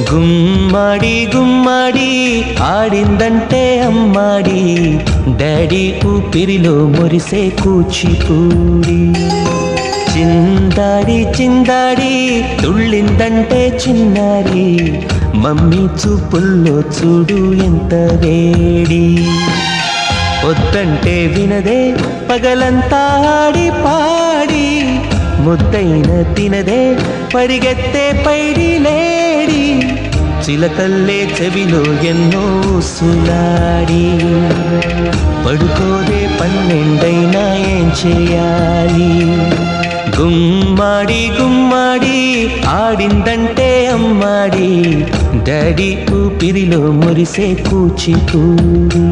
గుమ్మడి గుమ్మడి ఆడిందంటే అమ్మాడి, daddy ఊపిరిలో మురిసే కూచిపూడి. చిందాడి చిందాడి తుళ్ళిందంటే చిన్నారి, మమ్మీ చూపుల్లో చూడు ఎంత వేడి. వద్దంటే వినదే పగలంతా ఆడి పాడి, ముద్దైన తినదే పరిగెత్తే పైడి లేడి. చిలకల్లే చెవిలో ఎన్నో సులాడి, పడుకోదే పన్నెండైనా ఏం చేయాలి. గుమ్మాడి గుమ్మాడి ఆడిందంటే అమ్మాడి, డాడీ ఊపిరిలో మురిసే కూచిపూడి.